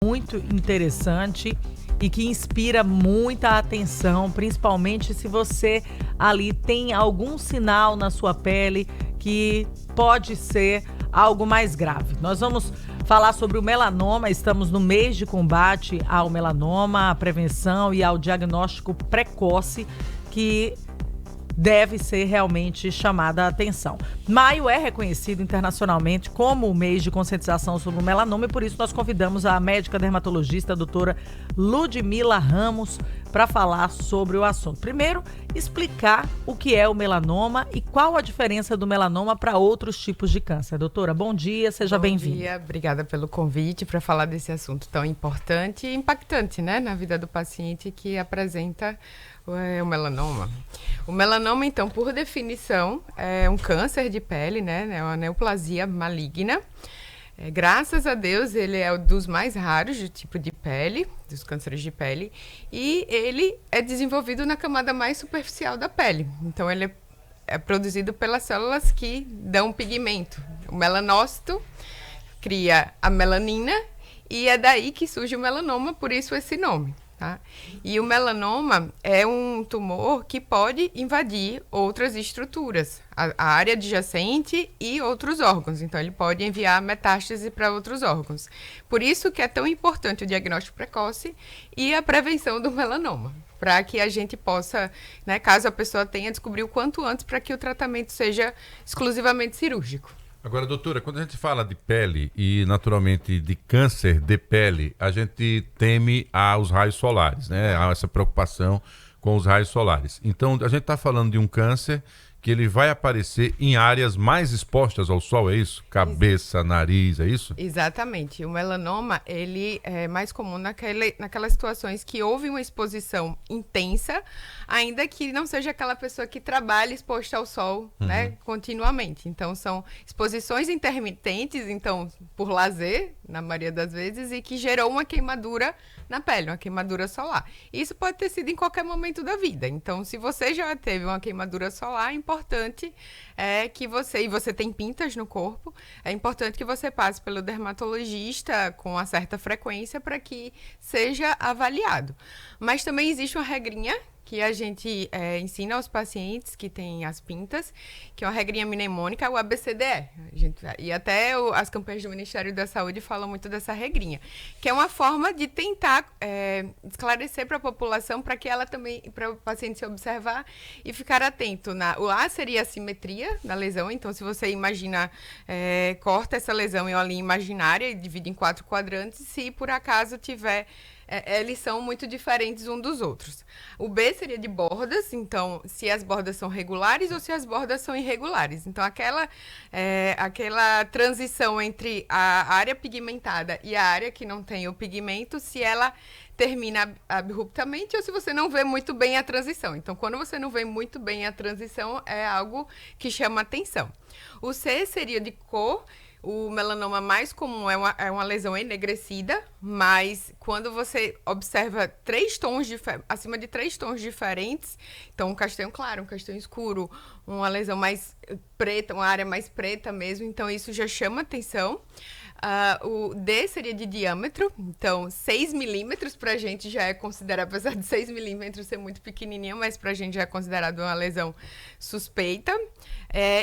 muito interessante e que inspira muita atenção, principalmente se você ali tem algum sinal na sua pele que pode ser algo mais grave. Nós vamos falar sobre o melanoma, estamos no mês de combate ao melanoma, à prevenção e ao diagnóstico precoce que deve ser realmente chamada a atenção. Maio é reconhecido internacionalmente como o mês de conscientização sobre o melanoma e por isso nós convidamos a médica dermatologista, a doutora Ludmila Ramos, para falar sobre o assunto. Primeiro, explicar o que é o melanoma e qual a diferença do melanoma para outros tipos de câncer. Doutora, bom dia, seja bem-vinda. Bom dia, obrigada pelo convite para falar desse assunto tão importante e impactante, né, na vida do paciente que apresenta o melanoma. O melanoma, então, por definição, é um câncer de pele, né, é uma neoplasia maligna. Graças a Deus, ele é um dos mais raros de tipo de pele, dos cânceres de pele, e ele é desenvolvido na camada mais superficial da pele. Então, ele é produzido pelas células que dão pigmento. O melanócito cria a melanina e é daí que surge o melanoma, por isso esse nome. Tá? E o melanoma é um tumor que pode invadir outras estruturas, a área adjacente e outros órgãos. Então, ele pode enviar metástase para outros órgãos. Por isso que é tão importante o diagnóstico precoce e a prevenção do melanoma, para que a gente possa, né, caso a pessoa tenha, descobrir o quanto antes para que o tratamento seja exclusivamente cirúrgico. Agora, doutora, quando a gente fala de pele e, naturalmente, de câncer de pele, a gente teme aos raios solares, né? Há essa preocupação com os raios solares. Então, a gente está falando de um câncer que ele vai aparecer em áreas mais expostas ao sol, é isso? Cabeça, nariz, é isso? Exatamente. O melanoma, ele é mais comum naquelas situações que houve uma exposição intensa, ainda que não seja aquela pessoa que trabalha exposta ao sol, né, continuamente. Então, são exposições intermitentes, então, por lazer, na maioria das vezes, e que gerou uma queimadura na pele, uma queimadura solar. Isso pode ter sido em qualquer momento da vida. Então, se você já teve uma queimadura solar, importante é que você tem pintas no corpo, é importante que você passe pelo dermatologista com uma certa frequência para que seja avaliado. Mas também existe uma regrinha que a gente ensina aos pacientes que têm as pintas, que é uma regrinha mnemônica, o ABCDE. E até as campanhas do Ministério da Saúde falam muito dessa regrinha, que é uma forma de tentar esclarecer para a população, para que ela também, para o paciente se observar e ficar atento. O A seria a simetria da lesão, então se você imagina, corta essa lesão em uma linha imaginária e divide em 4 quadrantes, se por acaso tiver... eles são muito diferentes um dos outros. O B seria de bordas, então, se as bordas são regulares ou se as bordas são irregulares. Então, aquela transição entre a área pigmentada e a área que não tem o pigmento, se ela termina abruptamente ou se você não vê muito bem a transição. Então, quando você não vê muito bem a transição, é algo que chama atenção. O C seria de cor. O melanoma mais comum é uma lesão enegrecida, mas quando você observa acima de 3 tons diferentes, então um castanho claro, um castanho escuro, uma lesão mais preta, uma área mais preta mesmo, então isso já chama atenção. O D seria de diâmetro, então 6 milímetros pra gente já é considerado, apesar de 6 milímetros ser muito pequenininho, mas pra gente já é considerado uma lesão suspeita.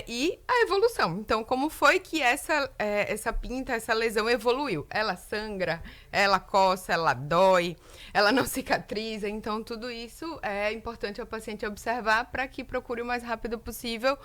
E a evolução, então como foi que essa pinta, essa lesão evoluiu? Ela sangra, ela coça, ela dói, ela não cicatriza, então tudo isso é importante o paciente observar para que procure o mais rápido possível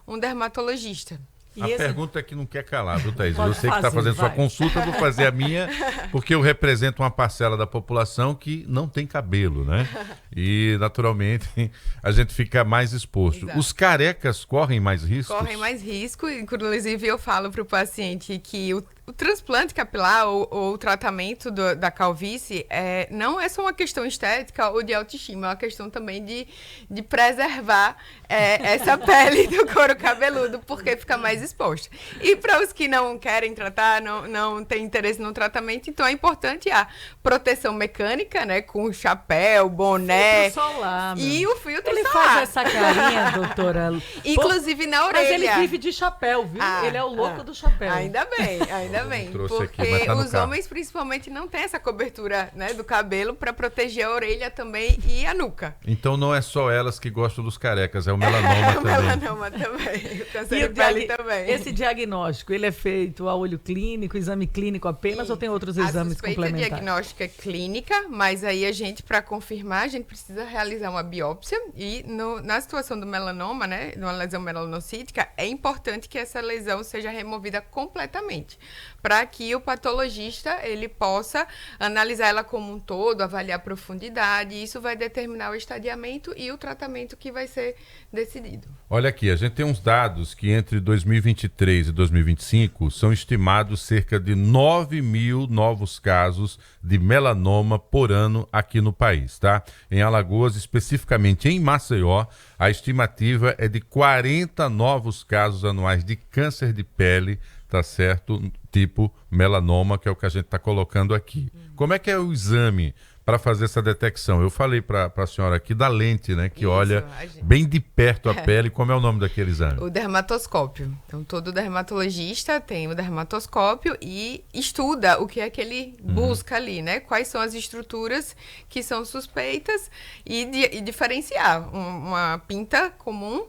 um dermatologista. A pergunta é que não quer calar, viu, Thaís? Você que está fazendo sua consulta, eu vou fazer a minha, porque eu represento uma parcela da população que não tem cabelo, né? E, naturalmente, a gente fica mais exposto. Exato. Os carecas correm mais riscos? Correm mais risco, inclusive eu falo para o paciente que o transplante capilar ou o tratamento da calvície não é só uma questão estética ou de autoestima, é uma questão também de preservar essa pele do couro cabeludo, porque fica mais exposta. E para os que não querem tratar, não têm interesse no tratamento, então é importante a proteção mecânica, né? Com chapéu, boné. Filtro solar, e o filtro ele solar. faz essa carinha, doutora. Inclusive na orelha. Mas ele vive de chapéu, viu? Ele é o louco do chapéu. Ainda bem. Trouxe Porque aqui, mas tá no os carro. homens, principalmente, não têm essa cobertura, né, do cabelo para proteger a orelha também e a nuca. Então não é só elas que gostam dos carecas, é o melanoma O também. melanoma também. O câncer E de pele também. esse diagnóstico, ele é feito a olho clínico, exame clínico apenas, ou tem outros exames A suspeita complementares? diagnóstica é clínica, mas aí a gente, para confirmar, a gente precisa realizar uma biópsia e na situação do melanoma, né, de uma lesão melanocítica, é importante que essa lesão seja removida completamente, para que o patologista ele possa analisar ela como um todo, avaliar a profundidade, e isso vai determinar o estadiamento e o tratamento que vai ser decidido. Olha aqui, a gente tem uns dados que entre 2023 e 2025 são estimados cerca de 9 mil novos casos de melanoma por ano aqui no país, tá? Em Alagoas, especificamente em Maceió, a estimativa é de 40 novos casos anuais de câncer de pele, tá certo? Tipo melanoma, que é o que a gente está colocando aqui. Como é que é o exame para fazer essa detecção? Eu falei para a senhora aqui da lente, né? Que olha bem de perto a pele. Como é o nome daquele exame? O dermatoscópio. Então, todo dermatologista tem o dermatoscópio e estuda o que é que ele busca ali, né? Quais são as estruturas que são suspeitas e diferenciar uma pinta comum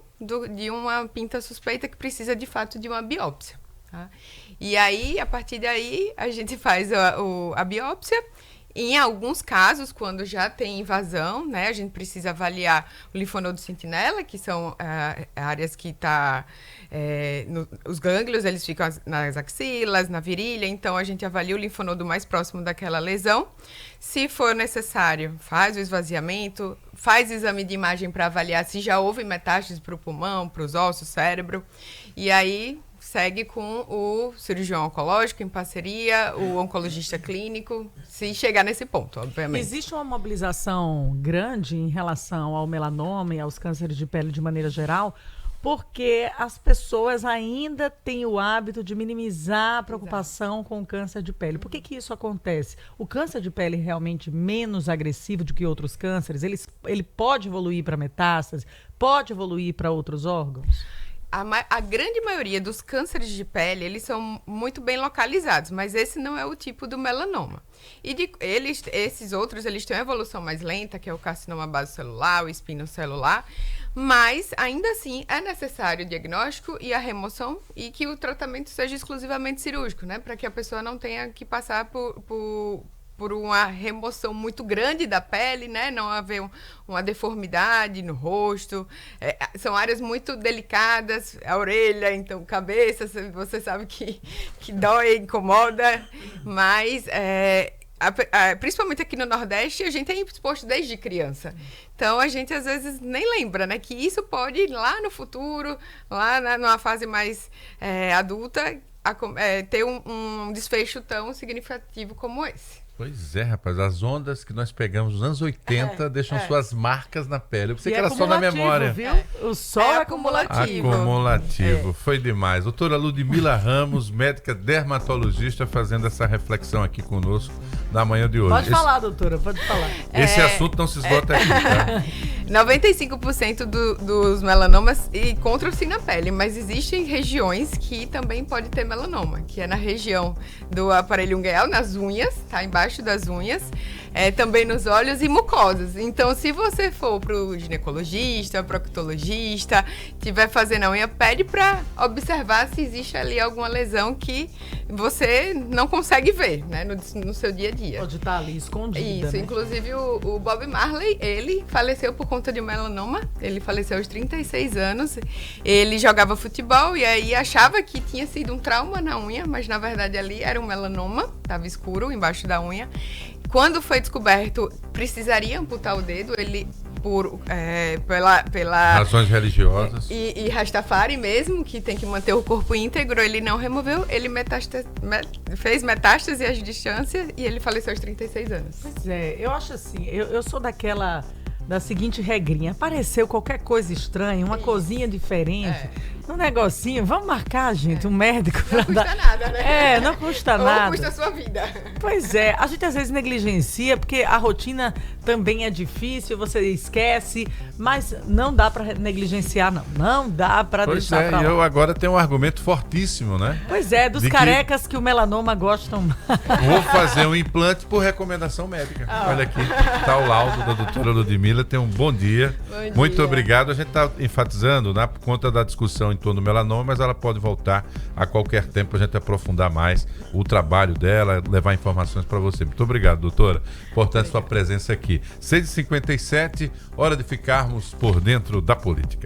de uma pinta suspeita que precisa, de fato, de uma biópsia. Tá? E aí, a partir daí, a gente faz a biópsia. Em alguns casos, quando já tem invasão, né, a gente precisa avaliar o linfonodo sentinela, que são áreas que os gânglios, eles ficam nas axilas, na virilha, então a gente avalia o linfonodo mais próximo daquela lesão. Se for necessário, faz o esvaziamento, faz exame de imagem para avaliar se já houve metástase para o pulmão, para os ossos, cérebro, e aí segue com o cirurgião oncológico em parceria, o oncologista clínico, se chegar nesse ponto, obviamente. Existe uma mobilização grande em relação ao melanoma e aos cânceres de pele de maneira geral, porque as pessoas ainda têm o hábito de minimizar a preocupação com o câncer de pele. Por que isso acontece? O câncer de pele é realmente menos agressivo do que outros cânceres? Ele pode evoluir para metástase? Pode evoluir para outros órgãos? A grande maioria dos cânceres de pele, eles são muito bem localizados, mas esse não é o tipo do melanoma. E esses outros, eles têm uma evolução mais lenta, que é o carcinoma basocelular, o espinocelular, mas ainda assim é necessário o diagnóstico e a remoção e que o tratamento seja exclusivamente cirúrgico, né? Para que a pessoa não tenha que passar por uma remoção muito grande da pele, né? Não haver uma deformidade no rosto. São áreas muito delicadas, a orelha, então cabeça, você sabe que dói, incomoda, mas principalmente aqui no Nordeste, a gente é exposto desde criança. Então, a gente às vezes nem lembra, né? Que isso pode, lá no futuro, lá numa fase mais adulta, ter um desfecho tão significativo como esse. Pois é, rapaz, as ondas que nós pegamos nos anos 80 deixam suas marcas na pele. Eu pensei que era só na memória. Viu? O sol é acumulativo. Acumulativo, foi demais. Doutora Ludmila Ramos, médica dermatologista, fazendo essa reflexão aqui conosco na manhã de hoje. Pode falar, doutora, pode falar. Esse assunto não se esgota aqui, tá? 95% dos melanomas encontram-se na pele, mas existem regiões que também pode ter melanoma, que é na região do aparelho ungueal, nas unhas, tá? Embaixo das unhas, também nos olhos e mucosas. Então, se você for pro ginecologista, proctologista, estiver fazendo a unha, pede para observar se existe ali alguma lesão que você não consegue ver, né, no seu dia a dia. Pode estar ali escondida. Isso, né? Inclusive o Bob Marley, ele faleceu por conta de melanoma. Ele faleceu aos 36 anos. Ele jogava futebol e aí achava que tinha sido um trauma na unha, mas na verdade ali era um melanoma, estava escuro embaixo da unha. Quando foi descoberto, precisaria amputar o dedo, ele pela razões religiosas e Rastafari mesmo, que tem que manter o corpo íntegro, ele não removeu, ele fez metástase às distâncias e ele faleceu aos 36 anos. Pois é, eu acho assim, eu sou daquela da seguinte regrinha: apareceu qualquer coisa estranha, uma coisinha diferente, um negocinho, vamos marcar, gente, um médico. Não custa nada, né? Não custa Ou nada. custa a sua vida. Pois é, a gente às vezes negligencia, porque a rotina também é difícil, você esquece, mas não dá para negligenciar, não. Não dá para deixar pra Pois lá. é, eu agora tenho um argumento fortíssimo, né? Pois é, dos De que- carecas que o melanoma gostam mais. Vou fazer um implante por recomendação médica. Olha aqui, tá o laudo da doutora Ludmila. Tenha um bom dia. Bom Muito dia. obrigado. A gente está enfatizando, né, por conta da discussão em torno do melanoma, mas ela pode voltar a qualquer tempo para a gente aprofundar mais o trabalho dela, levar informações para você. Muito obrigado, doutora. Importante sua presença aqui. 6h57, hora de ficarmos por dentro da política.